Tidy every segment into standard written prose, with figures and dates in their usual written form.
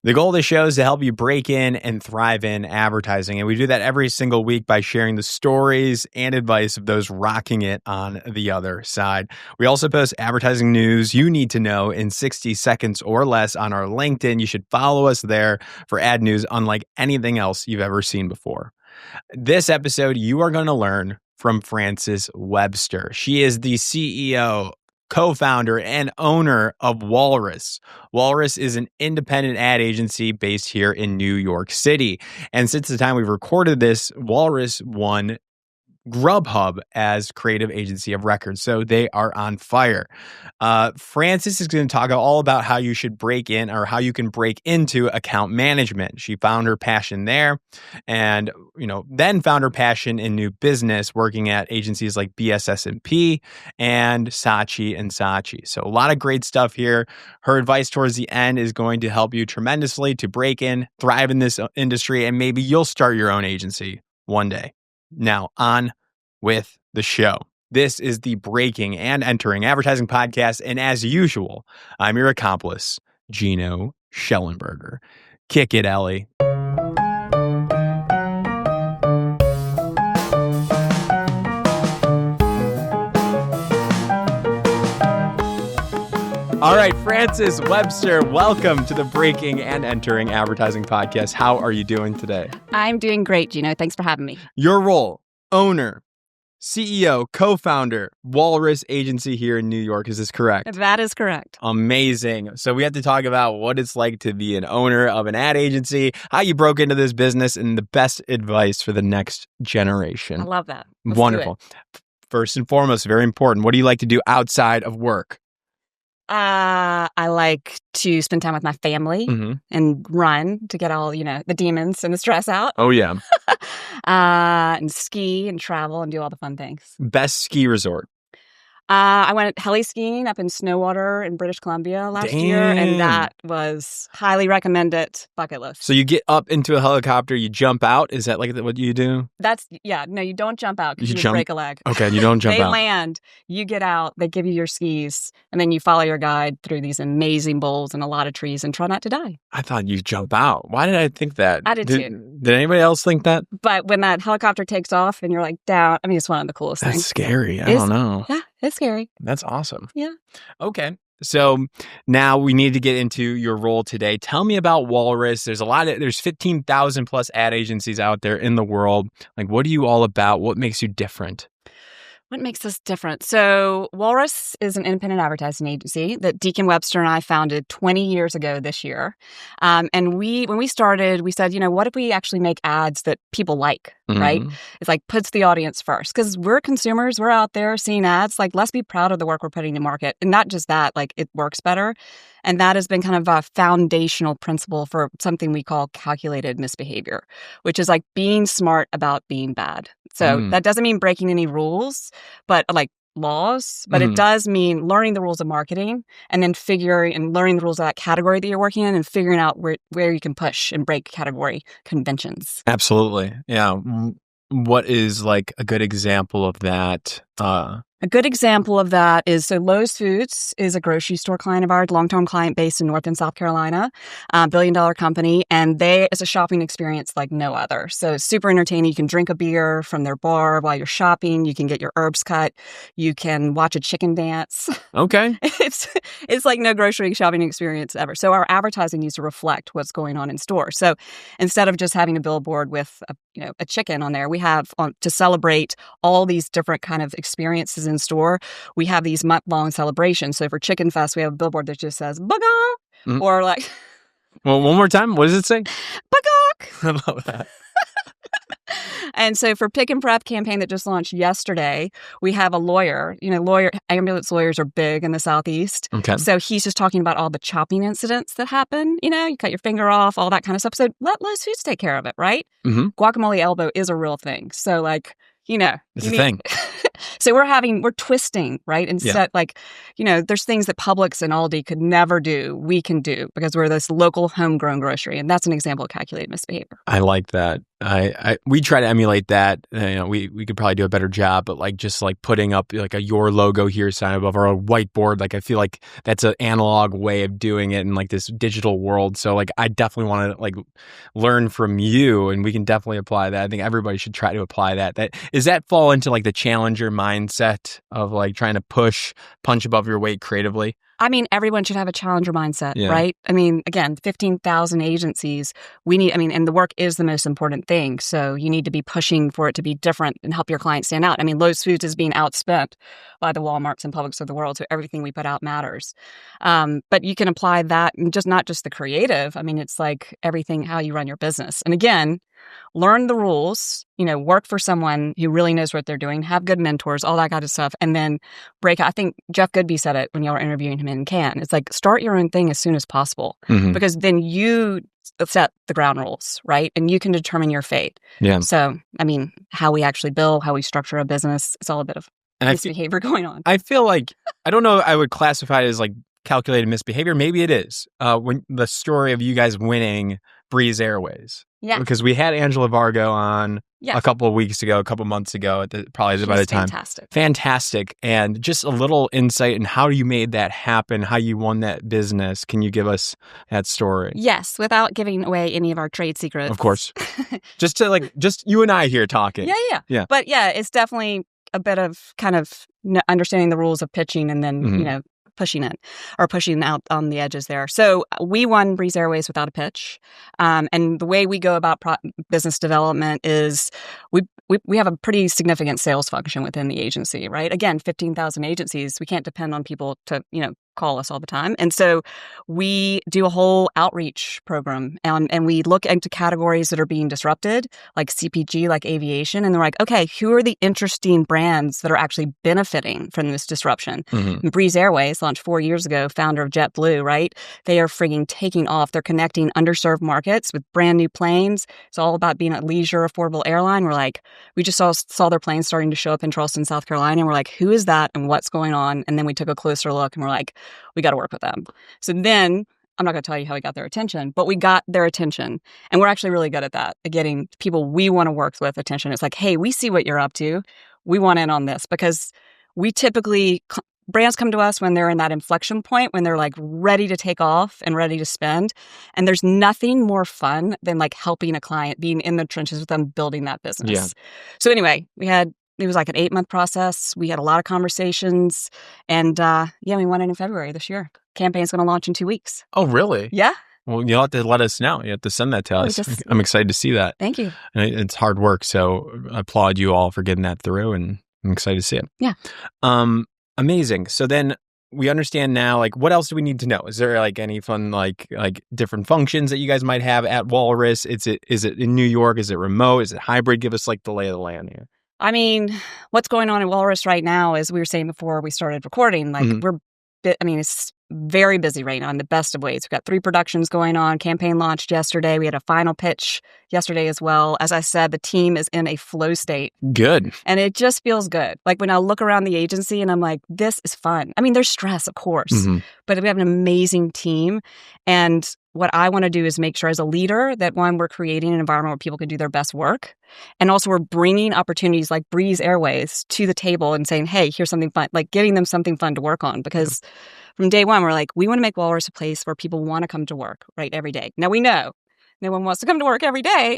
The goal of the show is to help you break in and thrive in advertising. And we do that every single week by sharing the stories and advice of those rocking it on the other side. We also post advertising news you need to know in 60 seconds or less on our LinkedIn. You should follow us there for ad news unlike anything else you've ever seen before. This episode, you are going to learn from Frances Webster. She is the CEO, co-founder, and owner of Walrus. Walrus is an independent ad agency based here in New York City. And since the time we recorded this, Walrus won Grubhub as creative agency of record. So they are on fire. Frances is going to talk all about how you should break in or how you can break into account management. She found her passion there and, then found her passion in new business working at agencies like BSS&P and Saatchi & Saatchi. So a lot of great stuff here. Her advice towards the end is going to help you tremendously to break in, thrive in this industry, and maybe you'll start your own agency one day. Now, on with the show. This is the Breaking and Entering Advertising Podcast, and as usual, I'm your accomplice, Gino Schellenberger. Kick it, Ellie. All right, Frances Webster, welcome to the Breaking and Entering Advertising Podcast. How are you doing today? I'm doing great, Gino. Thanks for having me. Your role, owner, CEO, co-founder, Walrus Agency here in New York. Is this correct? That is correct. Amazing. So we have to talk about what it's like to be an owner of an ad agency, how you broke into this business, and the best advice for the next generation. I love that. Wonderful. First and foremost, very important. What do you like to do outside of work? I like to spend time with my family and run to get all, the demons and the stress out. Oh, yeah. And ski and travel and do all the fun things. Best ski resort? I went heli-skiing up in Snowwater in British Columbia last year, and that was highly recommended. Bucket list. So you get up into a helicopter, you jump out? Is that like what you do? No, you don't jump out because you jump, break a leg. Okay, you don't jump out. They land, you get out, they give you your skis, and then you follow your guide through these amazing bowls and a lot of trees and try not to die. I thought you jump out. Why did I think that? I did too. Did anybody else think that? But when that helicopter takes off and you're like down, it's one of the coolest things. That's scary. I don't know. Yeah, it's scary. That's awesome. Yeah. Okay. So now we need to get into your role today. Tell me about Walrus. There's 15,000 plus ad agencies out there in the world. Like, what are you all about? What makes you different? What makes us different? So Walrus is an independent advertising agency that Deacon Webster and I founded 20 years ago this year. And when we started, we said, what if we actually make ads that people like, right? It's like puts the audience first. Because we're consumers, we're out there seeing ads. Like, let's be proud of the work we're putting in the market. And not just that, like it works better. And that has been kind of a foundational principle for something we call calculated misbehavior, which is like being smart about being bad. So that doesn't mean breaking any rules, but like laws, but it does mean learning the rules of marketing and then learning the rules of that category that you're working in and figuring out where you can push and break category conventions. Absolutely. Yeah. What is like a good example of that? A good example of that is, Lowe's Foods is a grocery store client of ours, long-term client based in North and South Carolina, billion-dollar company, and it's a shopping experience like no other. So super entertaining. You can drink a beer from their bar while you're shopping. You can get your herbs cut. You can watch a chicken dance. Okay. It's like no grocery shopping experience ever. So our advertising needs to reflect what's going on in store. So instead of just having a billboard with a chicken on there, we have to celebrate all these different kind of experiences in store. We have these month-long celebrations. So for Chicken Fest, we have a billboard that just says "Bagong," or like. Well, one more time. What does it say? Bagong. I love that. And so for Pick and Prep campaign that just launched yesterday, we have a lawyer. Ambulance lawyers are big in the Southeast. Okay. So he's just talking about all the chopping incidents that happen. You cut your finger off, all that kind of stuff. So let Lowe's Foods take care of it, right? Guacamole elbow is a real thing. So it's a thing. So we're twisting, right? Instead, there's things that Publix and Aldi could never do, we can do because we're this local homegrown grocery. And that's an example of calculated misbehavior. I like that. We try to emulate that. We could probably do a better job, but like just like putting up like a your logo here sign above our whiteboard. Like I feel like that's an analog way of doing it in like this digital world. So like I definitely want to like learn from you, and we can definitely apply that. I think everybody should try to apply that. That fall into like the challenger mindset of like trying to punch above your weight creatively. I mean, everyone should have a challenger mindset, right? I mean, again, 15,000 agencies, and the work is the most important thing. So you need to be pushing for it to be different and help your client stand out. I mean, Lowe's Foods is being outspent by the Walmarts and Publix of the world. So everything we put out matters. But you can apply that, and not just the creative. I mean, it's like everything, how you run your business. And again, learn the rules, work for someone who really knows what they're doing, have good mentors, all that kind of stuff, and then break out. I think Jeff Goodby said it when y'all were interviewing him in Cannes. It's like, start your own thing as soon as possible, because then you set the ground rules, right? And you can determine your fate. Yeah. So, I mean, how we actually build, how we structure a business, it's all a bit of misbehavior going on. I feel like, I don't know, I would classify it as like calculated misbehavior. Maybe it is. When the story of you guys winning Breeze Airways. Yeah. Because we had Angela Vargo on a couple of months ago, by the time. Fantastic. And just a little insight in how you made that happen, how you won that business. Can you give us that story? Yes, without giving away any of our trade secrets. Of course. just you and I here talking. Yeah. But yeah, it's definitely a bit of kind of understanding the rules of pitching and then, pushing out on the edges there. So we won Breeze Airways without a pitch. And the way we go about business development is we have a pretty significant sales function within the agency, right? Again, 15,000 agencies. We can't depend on people to, call us all the time. And so we do a whole outreach program and we look into categories that are being disrupted, like CPG, like aviation. And they're like, okay, who are the interesting brands that are actually benefiting from this disruption? Breeze Airways, launched 4 years ago, founder of JetBlue, right? They are frigging taking off. They're connecting underserved markets with brand new planes. It's all about being a leisure, affordable airline. We're like, we just saw their planes starting to show up in Charleston, South Carolina. And we're like, who is that and what's going on? And then we took a closer look and we're like, we got to work with them. So then I'm not going to tell you how we got their attention, but we got their attention. And we're actually really good at that, at getting people we want to work with attention. It's like, hey, we see what you're up to. We want in on this, because we typically, brands come to us when they're in that inflection point, when they're like ready to take off and ready to spend. And there's nothing more fun than like helping a client, being in the trenches with them, building that business. Yeah. So anyway, it was like an 8-month process. We had a lot of conversations, and we won it in February this year. Campaign's going to launch in 2 weeks. Oh, really? Yeah. Well, you'll have to let us know. You have to send that to us. I'm excited to see that. Thank you. And it's hard work, so I applaud you all for getting that through, and I'm excited to see it. Yeah. Amazing. So then we understand now, like, what else do we need to know? Is there like any fun, like different functions that you guys might have at Walrus? Is it in New York? Is it remote? Is it hybrid? Give us like the lay of the land here. I mean, what's going on in Walrus right now, as we were saying before we started recording, like it's very busy right now in the best of ways. We've got 3 productions going on. Campaign launched yesterday. We had a final pitch yesterday as well. As I said, the team is in a flow state. Good. And it just feels good. Like when I look around the agency and I'm like, this is fun. I mean, there's stress, of course, but we have an amazing team. And what I want to do is make sure as a leader that, one, we're creating an environment where people can do their best work. And also we're bringing opportunities like Breeze Airways to the table and saying, hey, here's something fun, like giving them something fun to work on. Because from day one, we're like, we want to make Walrus a place where people want to come to work, right, every day. Now, we know no one wants to come to work every day,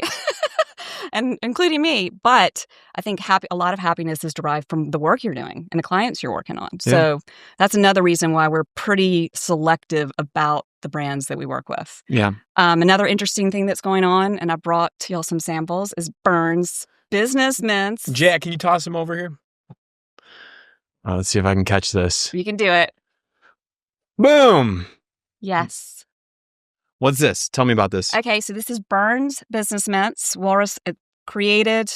and including me. But I think a lot of happiness is derived from the work you're doing and the clients you're working on. Yeah. So that's another reason why we're pretty selective about the brands that we work with. Yeah. Another interesting thing that's going on, and I brought to y'all some samples, is Burns Business Mints. Jack, can you toss them over here? Let's see if I can catch this. You can do it. Boom. Yes. What's this? Tell me about this. Okay, so this is Burns Business Mints. Walrus created,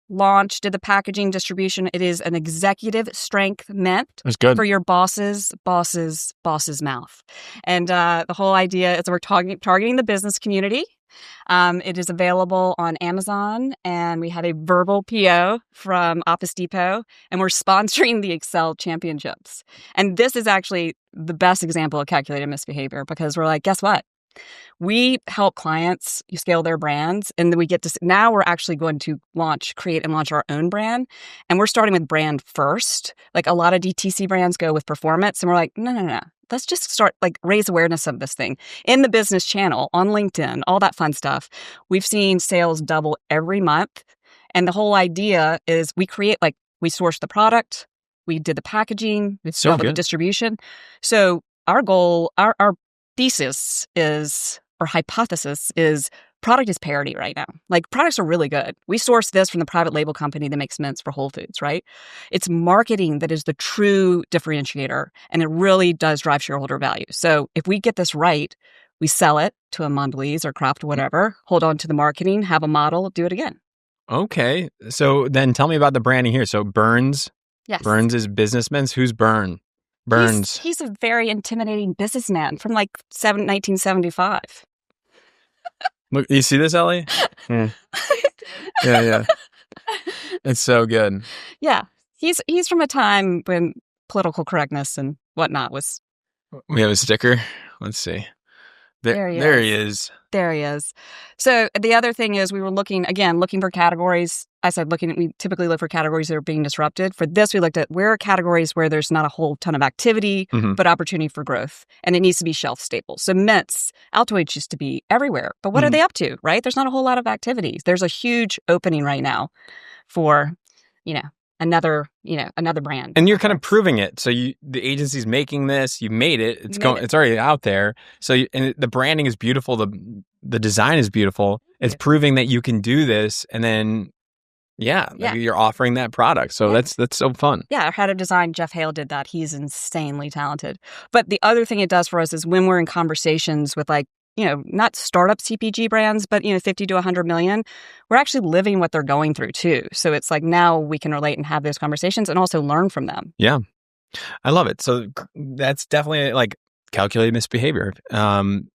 launched, did the packaging, distribution. It is an executive strength mint. That's good. For your boss's mouth. And the whole idea is we're targeting the business community. It is available on Amazon, and we have a verbal PO from Office Depot, and we're sponsoring the Excel Championships. And this is actually the best example of calculated misbehavior, because we're like, guess what? We help clients scale their brands, and then we get to now we're actually going to create and launch our own brand, and we're starting with brand first. Like a lot of DTC brands go with performance, and we're like, no. Let's just start raise awareness of this thing in the business channel, on LinkedIn, all that fun stuff. We've seen sales double every month, and the whole idea is we source the product, we did the packaging, we So dealt with the good. distribution. So our goal, our thesis is, or hypothesis is, product is parity right now. Like products are really good. We source this from the private label company that makes mints for Whole Foods, right? It's marketing that is the true differentiator, and it really does drive shareholder value. So if we get this right, we sell it to a Mondelez or Kraft, whatever, hold on to the marketing, have a model, do it again. Okay. So then tell me about the branding here. So Burns. Yes. Burns is businessmen's. Who's Burns? He's a very intimidating businessman from 1975. Look, you see this, Ellie? Yeah. It's so good. Yeah. He's from a time when political correctness and whatnot was. We have a sticker. Let's see. There he is. There he is. So the other thing is we were looking for categories. I said we typically look for categories that are being disrupted. For this, we looked at where are categories where there's not a whole ton of activity, but opportunity for growth. And it needs to be shelf stable. So mints, Altoids used to be everywhere. But what are they up to, right? There's not a whole lot of activities. There's a huge opening right now for, another brand. And you're kind of proving it. So the agency's making this, you made it. It's already out there. So the branding is beautiful. The design is beautiful. It's proving that you can do this, and then you're offering that product. So that's so fun. Yeah, our head of design, Jeff Hale, did that. He's insanely talented. But the other thing it does for us is when we're in conversations with not startup CPG brands, but 50 to 100 million, we're actually living what they're going through too. So it's now we can relate and have those conversations and also learn from them. Yeah, I love it. So that's definitely calculated misbehavior.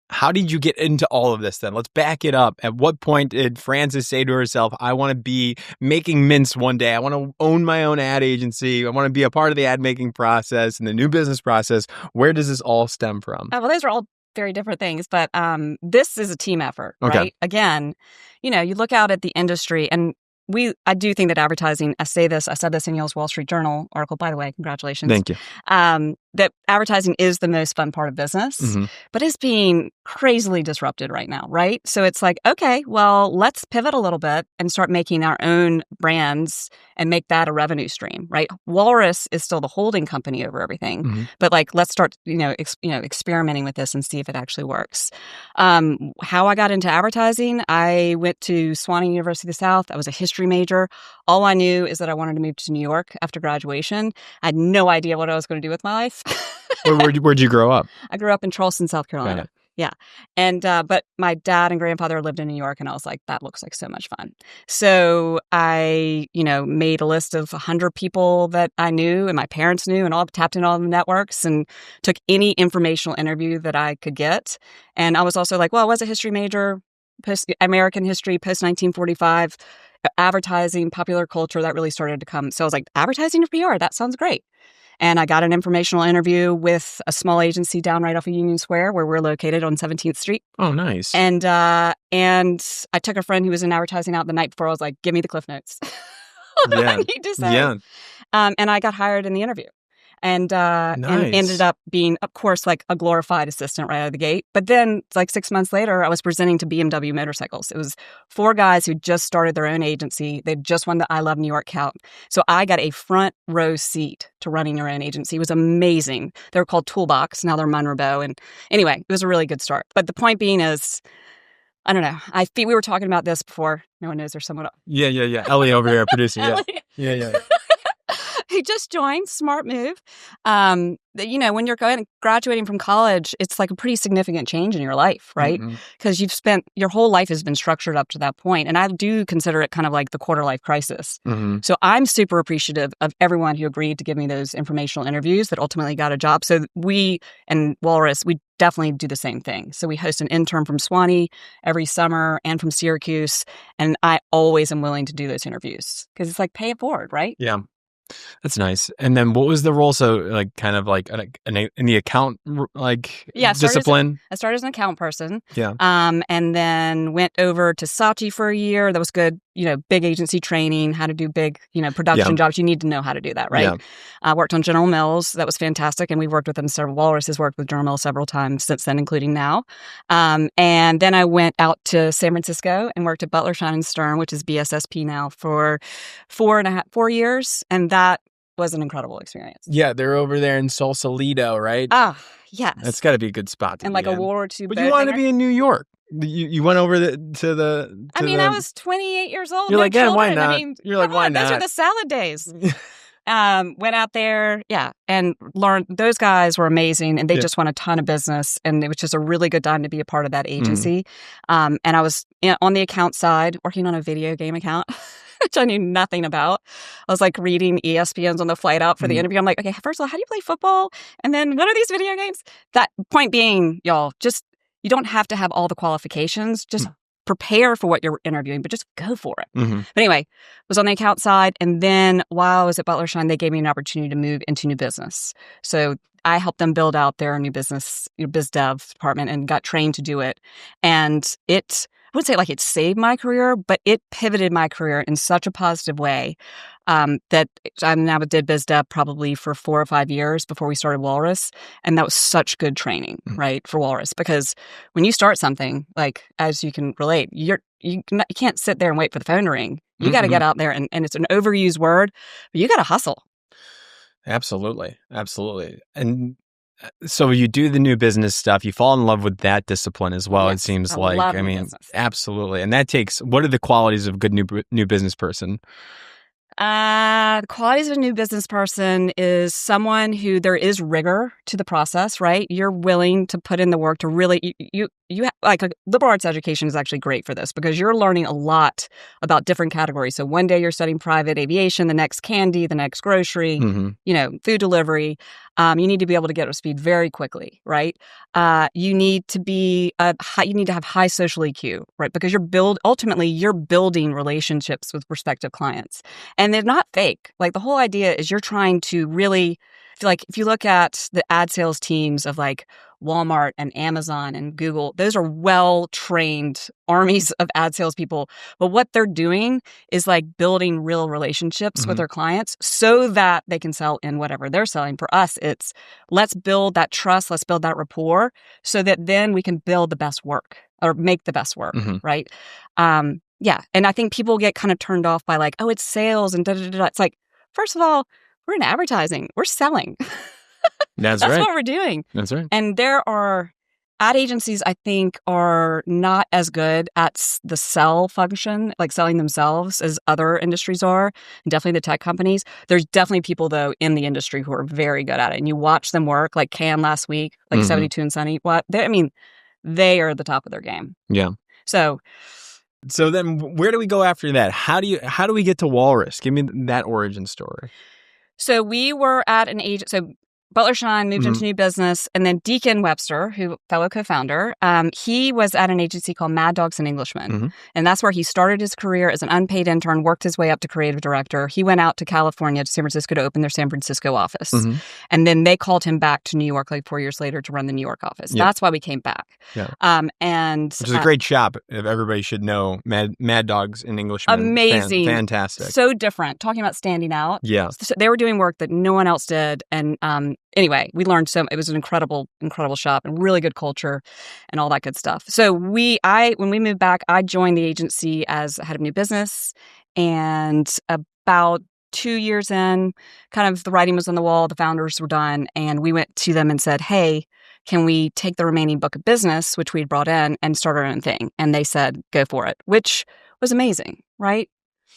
How did you get into all of this then? Let's back it up. At what point did Frances say to herself, I want to be making mints one day. I want to own my own ad agency. I want to be a part of the ad making process and the new business process. Where does this all stem from? Well, those are all very different things, but this is a team effort, right? Again, you look out at the industry, and I do think that advertising, I said this in Yale's Wall Street Journal article, by the way, congratulations. Thank you. That advertising is the most fun part of business, but it's being crazily disrupted right now, right? So it's okay, well, let's pivot a little bit and start making our own brands and make that a revenue stream, right? Walrus is still the holding company over everything, but let's start, experimenting with this and see if it actually works. How I got into advertising, I went to Sewanee University of the South. I was a history major. All I knew is that I wanted to move to New York after graduation. I had no idea what I was going to do with my life. Where'd you grow up? I grew up in Charleston, South Carolina. Yeah. And, but my dad and grandfather lived in New York, and I was like, that looks like so much fun. So I, made a list of 100 people that I knew and my parents knew, and tapped in all the networks and took any informational interview that I could get. And I was also I was a history major, American history, post 1945, advertising, popular culture, that really started to come. So I was like, advertising or PR, that sounds great. And I got an informational interview with a small agency down right off of Union Square, where we're located on 17th Street. Oh, nice. And I took a friend who was in advertising out the night before. I was like, give me the Cliff Notes. What do I need to say? Yeah. And I got hired in the interview. And ended up being, of course, a glorified assistant right out of the gate. But then, 6 months later, I was presenting to BMW Motorcycles. It was 4 guys who just started their own agency. They just won the I Love New York count. So I got a front row seat to running your own agency. It was amazing. They were called Toolbox. Now they're Monroe. And anyway, it was a really good start. But the point being is, I don't know. I think we were talking about this before. No one knows there's someone else. Yeah. Ellie over here producing. Yeah. He just joined. Smart move. When you're graduating from college, it's a pretty significant change in your life, right? Because you've spent your whole life has been structured up to that point. And I do consider it kind of like the quarter life crisis. So I'm super appreciative of everyone who agreed to give me those informational interviews that ultimately got a job. So we and Walrus, we definitely do the same thing. So we host an intern from Sewanee every summer and from Syracuse. And I always am willing to do those interviews because it's pay it forward, right? Yeah. That's nice. And then what was the role? So like kind of like in the account discipline? I started as an account person. Yeah. And then went over to Saatchi for a year. That was good, big agency training, how to do big, production jobs. You need to know how to do that, right? Yeah. I worked on General Mills. That was fantastic. And we've worked with them several. Walrus has worked with General Mills several times since then, including now. And then I went out to San Francisco and worked at Butler, Shine & Stern, which is BSSP now, for 4 years. And that was an incredible experience. Yeah, they're over there in Sausalito, right? Ah, yes. That's got to be a good spot to and be like in. a World War II. But you wanted to be in New York. You went over I was 28 years old. You're no like, yeah, children. why not? You're like, why not? Those are the salad days. Went out there, and learned. Those guys were amazing, and they just won a ton of business, and it was just a really good time to be a part of that agency. And I was on the account side, working on a video game account, which I knew nothing about. I was like reading ESPNs on the flight out for the interview. I'm like, okay, first of all, how do you play football? And then what are these video games? That point being, y'all, just you don't have to have all the qualifications. Just prepare for what you're interviewing, but just go for it. But anyway, was on the account side. And then while I was at Butler Shine, they gave me an opportunity to move into new business. So I helped them build out their new business, biz dev department, and got trained to do it. And I wouldn't say like it saved my career, but it pivoted my career in such a positive way that I now did biz dev probably for 4 or 5 years before we started Walrus. And that was such good training, right, for Walrus. Because when you start something, like, as you can relate, you can't sit there and wait for the phone to ring. You got to get out there, and it's an overused word, but you got to hustle. Absolutely. And so you do the new business stuff. You fall in love with that discipline as well. Yes, it seems like. I mean, business. Absolutely. And that takes. What are the qualities of a good new business person? The qualities of a new business person is someone who there is rigor to the process, right? You're willing to put in the work to really, you like a liberal arts education is actually great for this because you're learning a lot about different categories. So one day you're studying private aviation, the next candy, the next grocery, food delivery. You need to be able to get up to speed very quickly, right? You need to have high social EQ, right? Because ultimately you're building relationships with prospective clients. And they're not fake. Like the whole idea is you're trying to really, like if you look at the ad sales teams of like Walmart and Amazon and Google, those are well-trained armies of ad salespeople. But what they're doing is like building real relationships with their clients so that they can sell in whatever they're selling. For us, it's let's build that trust, let's build that rapport so that then we can build the best work or make the best work, right? Yeah. And I think people get kind of turned off by like, oh, it's sales and da-da-da-da. It's like, first of all, we're in advertising. We're selling. That's right. That's what we're doing. That's right. And there are ad agencies, I think, are not as good at the sell function, like selling themselves, as other industries are. And definitely the tech companies. There's definitely people, though, in the industry who are very good at it. And you watch them work, like Cam last week, like 72 and Sunny. They are at the top of their game. Yeah. So then where do we go after that? How do we get to Walrus? Give me that origin story. So we were at an agent. So Butler Shine moved into new business, and then Deacon Webster, fellow co-founder, he was at an agency called Mad Dogs and Englishmen, and that's where he started his career as an unpaid intern, worked his way up to creative director. He went out to California, to San Francisco, to open their San Francisco office, and then they called him back to New York like 4 years later to run the New York office. Yep. That's why we came back. Yeah. Which is a great shop. If everybody should know, Mad Dogs and Englishmen. Amazing, fantastic, so different. Talking about standing out. Yeah, so they were doing work that no one else did, and anyway, we learned it was an incredible shop and really good culture and all that good stuff. So when we moved back, I joined the agency as head of new business, and about 2 years in, kind of the writing was on the wall, the founders were done, and we went to them and said, hey, can we take the remaining book of business, which we'd brought in, and start our own thing? And they said, go for it, which was amazing, right?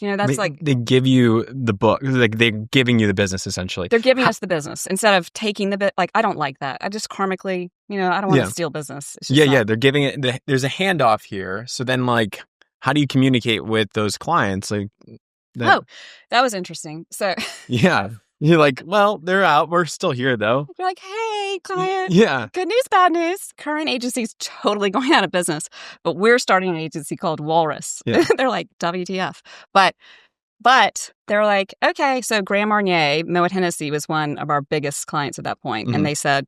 That's they give you the book, like they're giving you the business essentially. They're giving us the business instead of taking the bit. Like, I don't like that. I just karmically, I don't want to steal business. Yeah. They're giving it. There's a handoff here. So then, like, how do you communicate with those clients? Like, that was interesting. So yeah. You're like, well, they're out. We're still here, though. You're like, hey, client. Yeah. Good news, bad news. Current agency's totally going out of business, but we're starting an agency called Walrus. Yeah. They're like, WTF. But But they're like, okay, so Graham Marnier, Moet Hennessy was one of our biggest clients at that point. Mhm. And they said,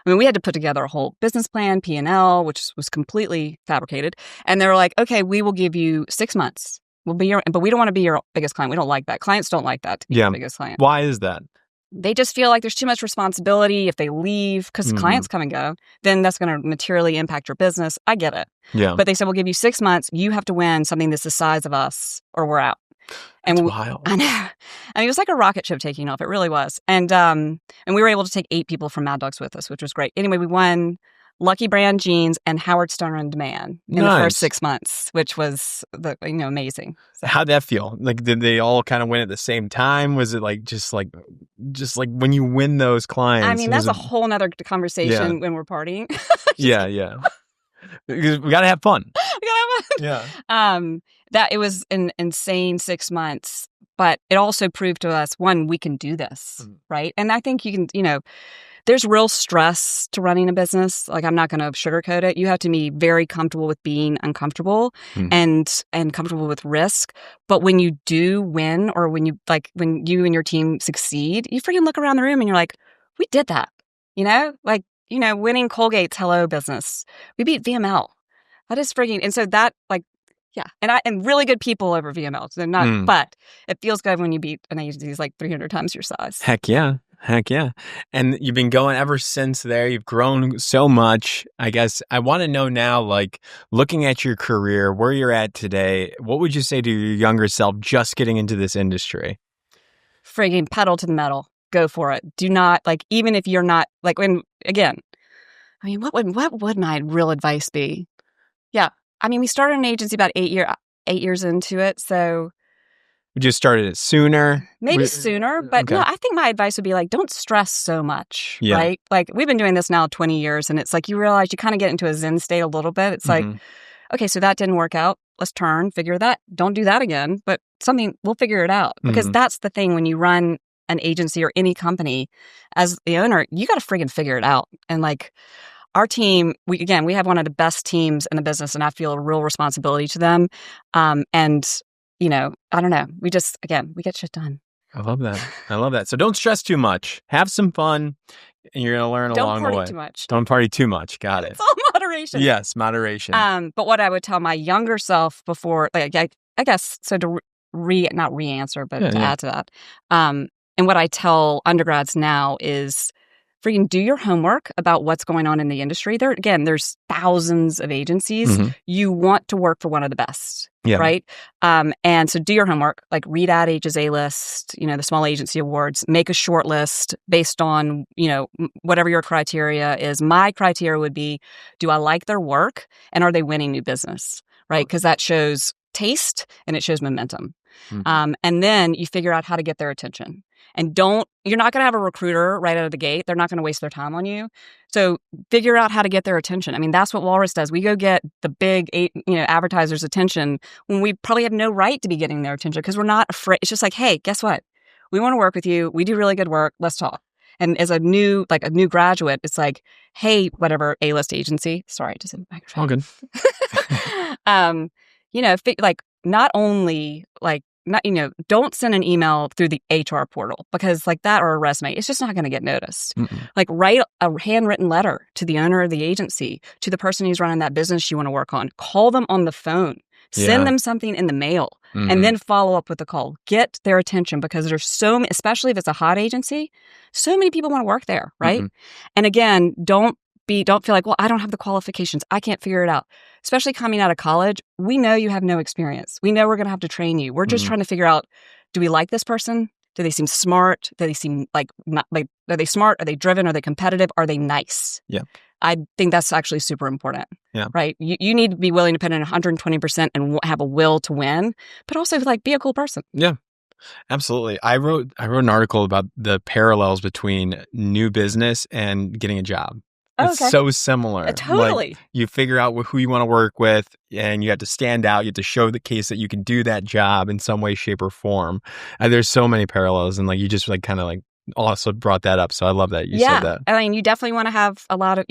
I mean, we had to put together a whole business plan, P&L, which was completely fabricated. And they were like, okay, we will give you 6 months. We'll be but we don't want to be your biggest client. We don't like that. Clients don't like that to be Yeah. your biggest client. Why is that? They just feel like there's too much responsibility if they leave because clients come and go. Then that's going to materially impact your business. I get it. Yeah. But they said, we'll give you 6 months. You have to win something that's the size of us or we're out. That's wild. I know. And it was like a rocket ship taking off. It really was. And we were able to take 8 people from Mad Dogs with us, which was great. Anyway, we won Lucky Brand jeans and Howard Stern on Demand in the first 6 months, which was amazing. So. How'd that feel? Like, did they all kind of win at the same time? Was it like just like when you win those clients? I mean, that's a whole nother conversation when we're partying. Yeah. Because we gotta have fun. We gotta have fun. Yeah. That it was an insane 6 months, but it also proved to us, one, we can do this, right? And I think you can, there's real stress to running a business. Like, I'm not going to sugarcoat it. You have to be very comfortable with being uncomfortable and comfortable with risk. But when you do win, or when you and your team succeed, you freaking look around the room and you're like, we did that, winning Colgate's Hello business. We beat VML. That is freaking, and so that and really good people over VML. So not, but it feels good when you beat an agency that's like 300 times your size. Heck yeah. And you've been going ever since there. You've grown so much. I guess I want to know now, like, looking at your career, where you're at today, what would you say to your younger self just getting into this industry? Frigging pedal to the metal. Go for it. Do not, even if you're not, what would my real advice be? Yeah. I mean, we started an agency about 8 years into it, so... We just started it sooner? Maybe sooner, but no, I think my advice would be, don't stress so much, right? Like, we've been doing this now 20 years, and it's like you realize you kind of get into a zen state a little bit. It's like, okay, so that didn't work out. Let's figure that. Don't do that again, but we'll figure it out. Because that's the thing when you run an agency or any company, as the owner, you got to friggin' figure it out. And our team, we have one of the best teams in the business, and I feel a real responsibility to them. I don't know. We get shit done. I love that. So don't stress too much. Have some fun, and you're going to learn along the way. Don't party too much. Got it. It's all moderation. Yes, moderation. But what I would tell my younger self before, I guess, so to not re-answer, but to add to that. And what I tell undergrads now is, freaking do your homework about what's going on in the industry. There's thousands of agencies. You want to work for one of the best, right? And so do your homework, read Ad Age's A-list, the small agency awards, make a short list based on, whatever your criteria is. My criteria would be, do I like their work and are they winning new business, right? Because that shows taste and it shows momentum. And then you figure out how to get their attention. And you're not going to have a recruiter right out of the gate. They're not going to waste their time on you. So figure out how to get their attention. I mean, that's what Walrus does. We go get the big, advertisers' attention when we probably have no right to be getting their attention because we're not afraid. It's just like, hey, guess what? We want to work with you. We do really good work. Let's talk. And as a new graduate, it's like, hey, whatever A-list agency. Sorry, just a microphone. All good. Not only don't send an email through the HR portal because that or a resume, it's just not going to get noticed. Write a handwritten letter to the owner of the agency, to the person who's running that business you want to work on. Call them on the phone. Send them something in the mail and then follow up with a call. Get their attention because there's so many, especially if it's a hot agency, so many people want to work there, right? And again, don't feel like, well, I don't have the qualifications. I can't figure it out. Especially coming out of college, we know you have no experience. We know we're going to have to train you. We're just trying to figure out, do we like this person? Do they seem smart? Do they seem are they smart? Are they driven? Are they competitive? Are they nice? Yeah. I think that's actually super important. Yeah. Right? You need to be willing to put in 120% and have a will to win, but also be a cool person. Yeah. Absolutely. I wrote an article about the parallels between new business and getting a job. It's so similar. Totally. You figure out who you want to work with and you have to stand out. You have to show the case that you can do that job in some way, shape, or form. And there's so many parallels. And you just also brought that up. So I love that you said that. I mean, you definitely want to have a lot of,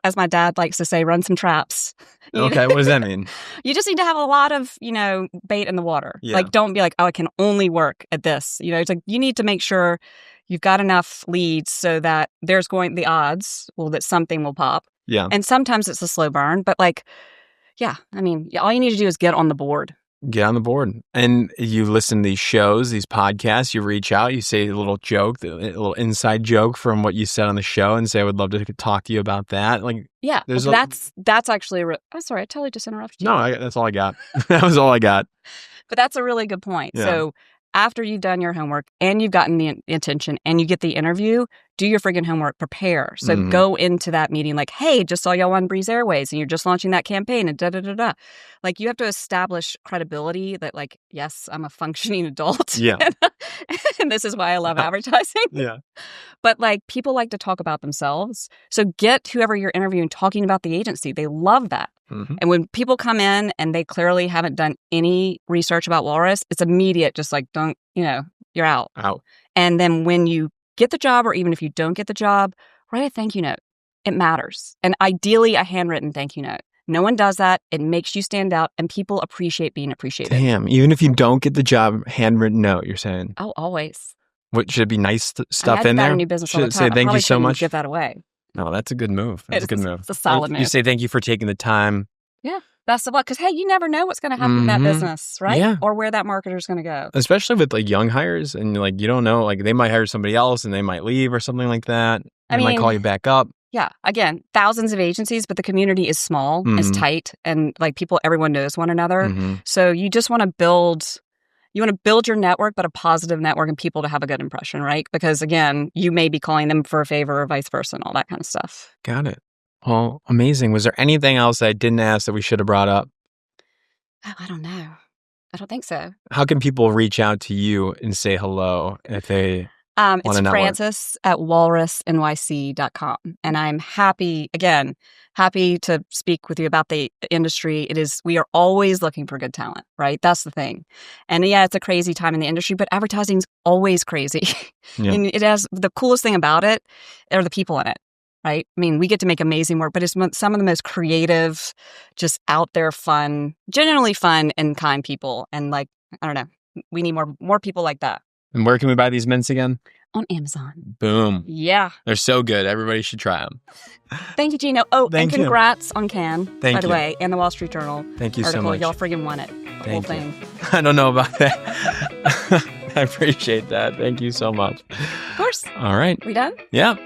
as my dad likes to say, run some traps. Okay, what does that mean? You just need to have a lot of, bait in the water. Yeah. Like, don't be like, oh, I can only work at this. It's like you need to make sure you've got enough leads so that there's the odds, that something will pop. Yeah. And sometimes it's a slow burn, but all you need to do is get on the board. Get on the board. And you listen to these shows, these podcasts, you reach out, you say a little joke, a little inside joke from what you said on the show and say, I would love to talk to you about that. Yeah, that's actually I'm sorry, I totally just interrupted you. No, that's all I got. That was all I got. But that's a really good point. Yeah. So after you've done your homework and you've gotten the attention and you get the interview, do your friggin' homework, prepare. So go into that meeting like, hey, just saw y'all on Breeze Airways and you're just launching that campaign and da-da-da-da. Like, you have to establish credibility that, like, yes, I'm a functioning adult. Yeah. And this is why I love advertising. Yeah. But, like, people like to talk about themselves. So get whoever you're interviewing talking about the agency. They love that. Mm-hmm. And when people come in and they clearly haven't done any research about Walrus, it's immediate, just like, don't, you're out. Out. And then when you get the job, or even if you don't get the job, write a thank you note. It matters. And ideally, a handwritten thank you note. No one does that. It makes you stand out, and people appreciate being appreciated. Damn. Even if you don't get the job, handwritten note, you're saying? Oh, always. What, should it be nice stuff in there? A new business should all the time. Say thank you so much? Give that away. No, that's a good move. That's a good move. It's a solid move. You say thank you for taking the time. Yeah. Best of luck. Because, hey, you never know what's going to happen in that business, right? Yeah. Or where that marketer's going to go. Especially with, like, young hires, and, like, you don't know, like, they might hire somebody else and they might leave or something like that. They might call you back up. Yeah. Again, thousands of agencies, but the community is small, it's tight, and, like, everyone knows one another. Mm-hmm. So you just want to build your network, but a positive network, and people to have a good impression, right? Because, again, you may be calling them for a favor or vice versa and all that kind of stuff. Got it. Well, amazing. Was there anything else I didn't ask that we should have brought up? Oh, I don't know. I don't think so. How can people reach out to you and say hello if they want to network? It's Frances at walrusnyc.com. And I'm happy to speak with you about the industry. We are always looking for good talent, right? That's the thing. And yeah, it's a crazy time in the industry, but advertising's always crazy. Yeah. And it has, the coolest thing about it are the people in it. Right? I mean, we get to make amazing work, but it's some of the most creative, just out there fun, genuinely fun and kind people. And, like, I don't know, we need more people like that. And where can we buy these mints again? On Amazon. Boom. Yeah. They're so good. Everybody should try them. Thank you, Gino. Oh, and congrats on Cannes, by the way, and the Wall Street Journal. Thank you article. So much. Y'all friggin' won it. The whole thing. I don't know about that. I appreciate that. Thank you so much. Of course. All right. We done? Yeah.